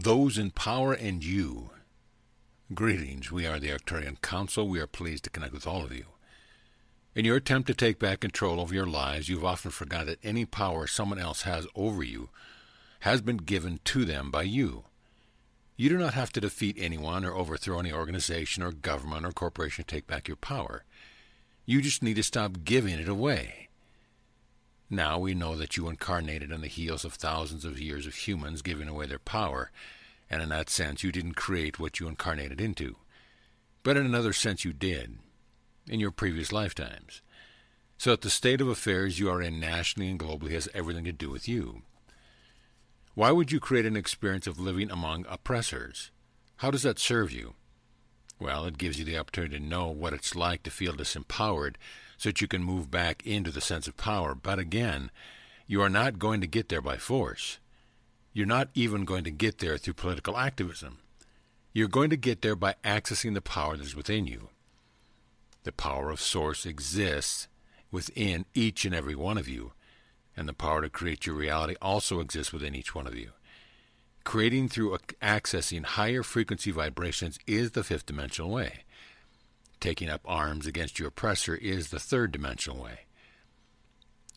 those in power and you. Greetings, we are the Arcturian Council. We are pleased to connect with all of you. In your attempt to take back control over your lives, you've often forgotten that any power someone else has over you has been given to them by you. You do not have to defeat anyone or overthrow any organization or government or corporation to take back your power. You just need to stop giving it away. Now we know that you incarnated on the heels of thousands of years of humans giving away their power, and in that sense you didn't create what you incarnated into. But in another sense you did, in your previous lifetimes. So that the state of affairs you are in nationally and globally has everything to do with you. Why would you create an experience of living among oppressors? How does that serve you? Well, it gives you the opportunity to know what it's like to feel disempowered so that you can move back into the sense of power. But again, you are not going to get there by force. You're not even going to get there through political activism. You're going to get there by accessing the power that is within you. The power of Source exists within each and every one of you, and the power to create your reality also exists within each one of you. Creating through accessing higher frequency vibrations is the fifth dimensional way. Taking up arms against your oppressor is the third dimensional way.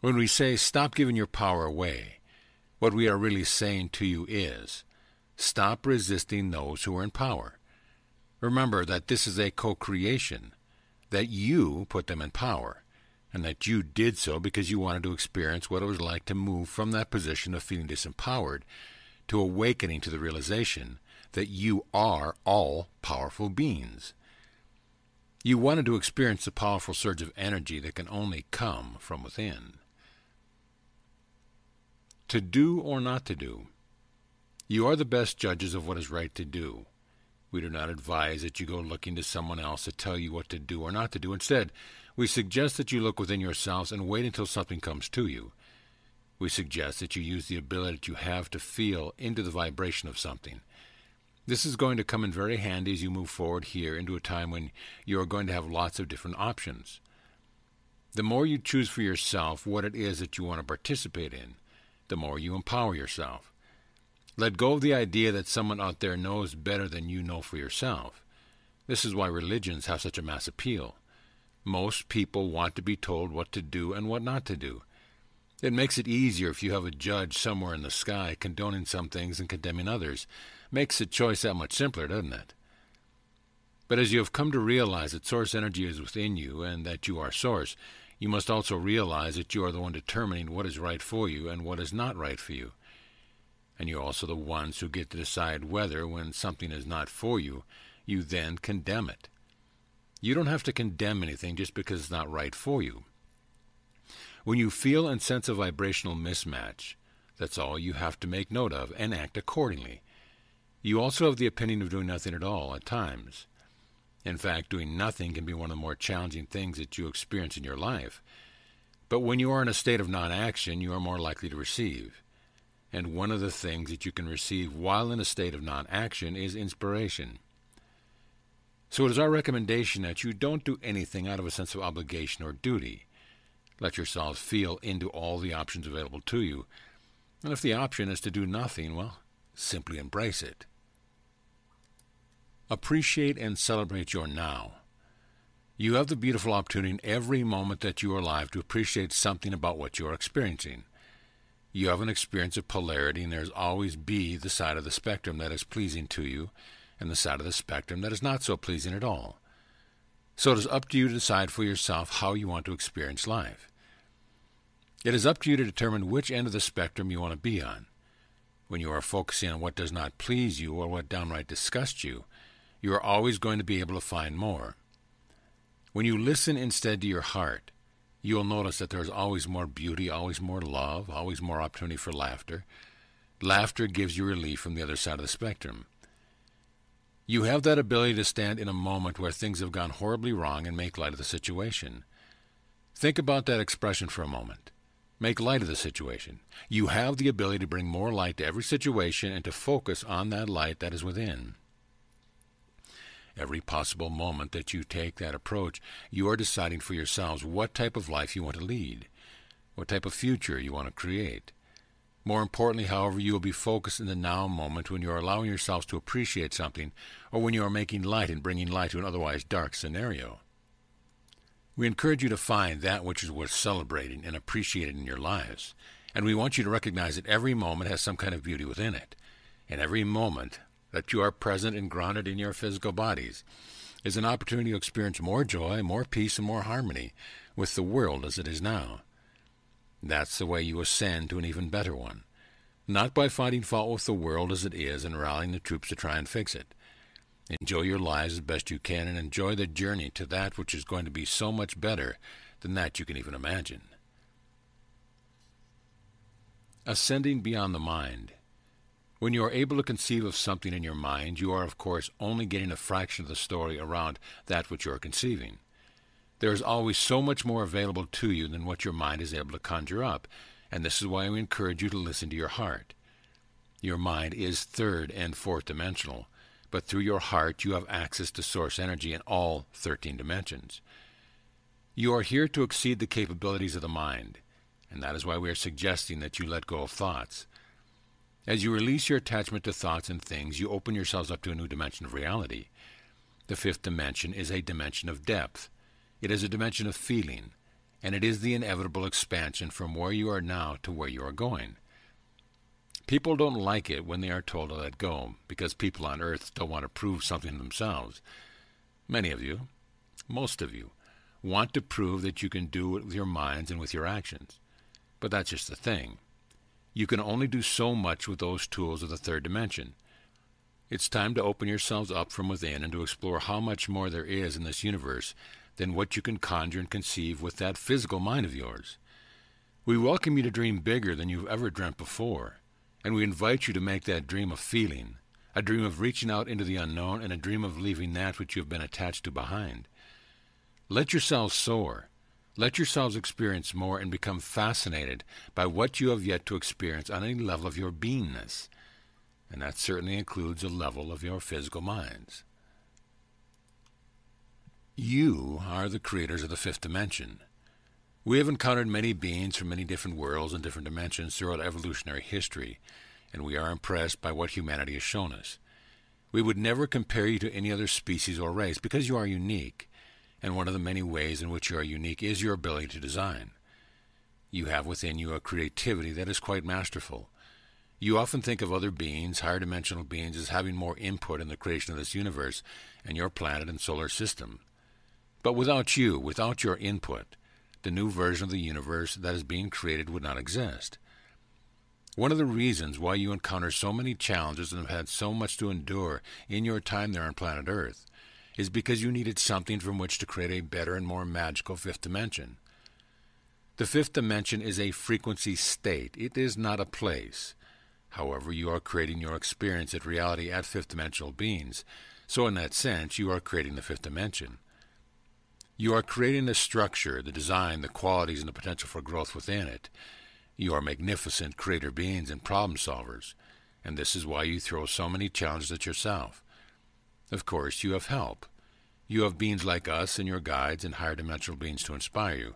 When we say stop giving your power away, what we are really saying to you is stop resisting those who are in power. Remember that this is a co-creation, that you put them in power, and that you did so because you wanted to experience what it was like to move from that position of feeling disempowered to awakening to the realization that you are all powerful beings. You wanted to experience the powerful surge of energy that can only come from within. To do or not to do. You are the best judges of what is right to do. We do not advise that you go looking to someone else to tell you what to do or not to do. Instead, we suggest that you look within yourselves and wait until something comes to you. We suggest that you use the ability that you have to feel into the vibration of something. This is going to come in very handy as you move forward here into a time when you are going to have lots of different options. The more you choose for yourself what it is that you want to participate in, the more you empower yourself. Let go of the idea that someone out there knows better than you know for yourself. This is why religions have such a mass appeal. Most people want to be told what to do and what not to do. It makes it easier if you have a judge somewhere in the sky condoning some things and condemning others. Makes the choice that much simpler, doesn't it? But as you have come to realize that Source energy is within you and that you are Source, you must also realize that you are the one determining what is right for you and what is not right for you. And you're also the ones who get to decide whether, when something is not for you, you then condemn it. You don't have to condemn anything just because it's not right for you. When you feel and sense a vibrational mismatch, that's all you have to make note of and act accordingly. You also have the opinion of doing nothing at all at times. In fact, doing nothing can be one of the more challenging things that you experience in your life. But when you are in a state of non-action, you are more likely to receive. And one of the things that you can receive while in a state of non-action is inspiration. So it is our recommendation that you don't do anything out of a sense of obligation or duty. Let yourselves feel into all the options available to you. And if the option is to do nothing, well, simply embrace it. Appreciate and celebrate your now. You have the beautiful opportunity in every moment that you are alive to appreciate something about what you are experiencing. You have an experience of polarity, and there's always be the side of the spectrum that is pleasing to you and the side of the spectrum that is not so pleasing at all. So it is up to you to decide for yourself how you want to experience life. It is up to you to determine which end of the spectrum you want to be on. When you are focusing on what does not please you or what downright disgusts you, you are always going to be able to find more. When you listen instead to your heart, you will notice that there is always more beauty, always more love, always more opportunity for laughter. Laughter gives you relief from the other side of the spectrum. You have that ability to stand in a moment where things have gone horribly wrong and make light of the situation. Think about that expression for a moment. Make light of the situation. You have the ability to bring more light to every situation and to focus on that light that is within. Every possible moment that you take that approach, you are deciding for yourselves what type of life you want to lead, what type of future you want to create. More importantly, however, you will be focused in the now moment when you are allowing yourselves to appreciate something, or when you are making light and bringing light to an otherwise dark scenario. We encourage you to find that which is worth celebrating and appreciating in your lives, and we want you to recognize that every moment has some kind of beauty within it, and every moment that you are present and grounded in your physical bodies is an opportunity to experience more joy, more peace, and more harmony with the world as it is now. That's the way you ascend to an even better one, not by finding fault with the world as it is and rallying the troops to try and fix it. Enjoy your lives as best you can, and enjoy the journey to that which is going to be so much better than that you can even imagine. Ascending beyond the mind. When you are able to conceive of something in your mind, you are, of course, only getting a fraction of the story around that which you are conceiving. There is always so much more available to you than what your mind is able to conjure up, and this is why we encourage you to listen to your heart. Your mind is third and fourth dimensional, but through your heart you have access to source energy in all 13 dimensions. You are here to exceed the capabilities of the mind, and that is why we are suggesting that you let go of thoughts. As you release your attachment to thoughts and things, you open yourselves up to a new dimension of reality. The fifth dimension is a dimension of depth. It is a dimension of feeling, and it is the inevitable expansion from where you are now to where you are going. People don't like it when they are told to let go, because people on earth don't want to prove something themselves. Many of you, most of you, want to prove that you can do it with your minds and with your actions. But that's just the thing. You can only do so much with those tools of the third dimension. It's time to open yourselves up from within and to explore how much more there is in this universe than what you can conjure and conceive with that physical mind of yours. We welcome you to dream bigger than you've ever dreamt before, and we invite you to make that dream a feeling, a dream of reaching out into the unknown, and a dream of leaving that which you have been attached to behind. Let yourselves soar. Let yourselves experience more and become fascinated by what you have yet to experience on any level of your beingness, and that certainly includes a level of your physical minds. You are the creators of the fifth dimension. We have encountered many beings from many different worlds and different dimensions throughout evolutionary history, and we are impressed by what humanity has shown us. We would never compare you to any other species or race because you are unique, and one of the many ways in which you are unique is your ability to design. You have within you a creativity that is quite masterful. You often think of other beings, higher dimensional beings, as having more input in the creation of this universe and your planet and solar system. But without you, without your input, the new version of the universe that is being created would not exist. One of the reasons why you encounter so many challenges and have had so much to endure in your time there on planet Earth is because you needed something from which to create a better and more magical fifth dimension. The fifth dimension is a frequency state. It is not a place. However, you are creating your experience at reality at fifth dimensional beings, so in that sense you are creating the fifth dimension. You are creating the structure, the design, the qualities, and the potential for growth within it. You are magnificent creator beings and problem solvers, and this is why you throw so many challenges at yourself. Of course, you have help. You have beings like us and your guides and higher dimensional beings to inspire you,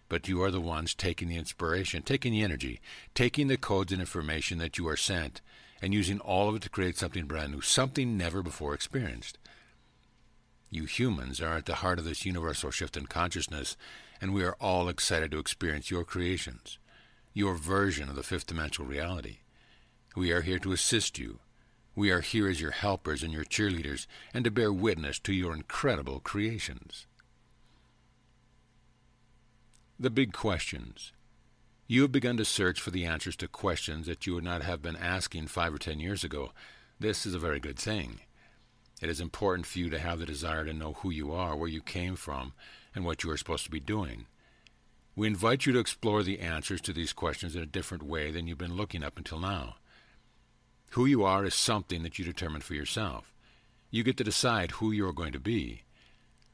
but you are the ones taking the inspiration, taking the energy, taking the codes and information that you are sent, and using all of it to create something brand new, something never before experienced. You humans are at the heart of this universal shift in consciousness, and we are all excited to experience your creations, your version of the fifth dimensional reality. We are here to assist you. We are here as your helpers and your cheerleaders, and to bear witness to your incredible creations. The big questions. You have begun to search for the answers to questions that you would not have been asking 5 or 10 years ago. This is a very good thing. It is important for you to have the desire to know who you are, where you came from, and what you are supposed to be doing. We invite you to explore the answers to these questions in a different way than you've been looking up until now. Who you are is something that you determine for yourself. You get to decide who you are going to be.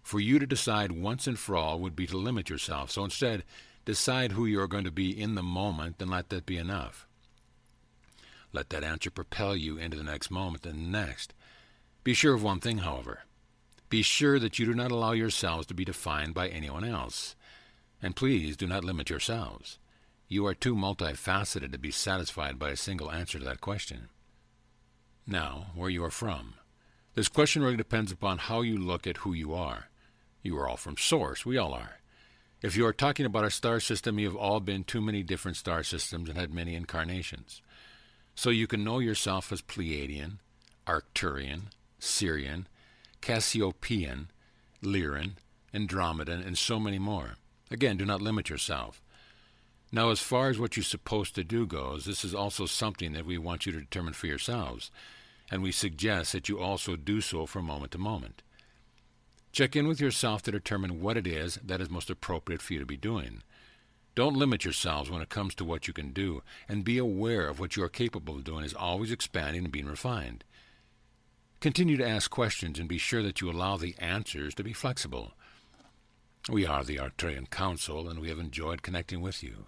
For you to decide once and for all would be to limit yourself, so instead, decide who you are going to be in the moment and let that be enough. Let that answer propel you into the next moment and the next. Be sure of one thing, however. Be sure that you do not allow yourselves to be defined by anyone else. And please do not limit yourselves. You are too multifaceted to be satisfied by a single answer to that question. Now, where you are from. This question really depends upon how you look at who you are. You are all from Source. We all are. If you are talking about our star system, you have all been to many different star systems and had many incarnations. So you can know yourself as Pleiadian, Arcturian, Sirian, Cassiopeian, Lyran, Andromedan, and so many more. Again, do not limit yourself. Now, as far as what you're supposed to do goes, this is also something that we want you to determine for yourselves, and we suggest that you also do so from moment to moment. Check in with yourself to determine what it is that is most appropriate for you to be doing. Don't limit yourselves when it comes to what you can do, and be aware of what you are capable of doing is always expanding and being refined. Continue to ask questions and be sure that you allow the answers to be flexible. We are the Arcturian Council, and we have enjoyed connecting with you.